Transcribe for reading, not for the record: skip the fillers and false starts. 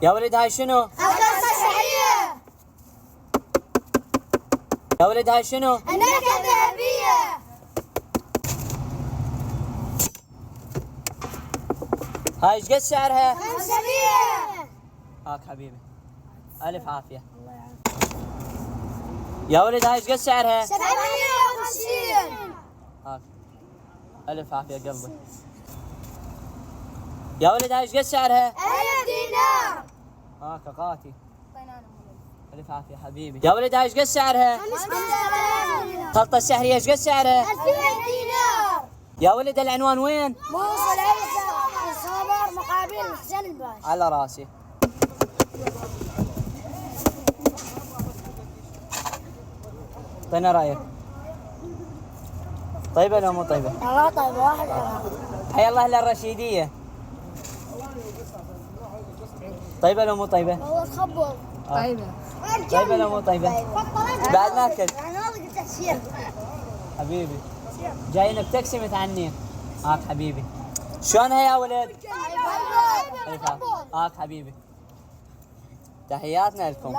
يا ولد هاي شنو؟ الخرطة السحرية. يا ولد هاي شنو؟ النكهة الذهبية. هاي ايش قد سعرها؟ 500. هاك حبيبي. ألف عافية. يا ولد هاي ايش قد سعرها؟ 750. هاك. ألف عافية قلبي. يا ولد هاي ايش قد سعرها؟ 1000 دينار. هاك اخواتي. ألف عافية حبيبي. يا ولد هاي ايش قد سعرها؟ 5000 دينار. الخلطة السحرية ايش قد سعرها؟ 2000 دينار. يا ولد العنوان وين؟ موصل عيسى الصابر مقابل حسين الباشا. على راسي. اعطينا رايك. طيبة لو مو طيبة؟ والله طيب واحد. حيا الله اهل الرشيدية. طيبة لو مو طيبة؟ والله تخبط. طيبة. طيبة لو مو طيبة؟ بعد ما اكلت. انا ما قلت الشيخ. حبيبي جايين بتاكسي متعنين. هاك حبيبي. شلونها يا ولد؟ هاك حبيبي. تحياتنا لكم.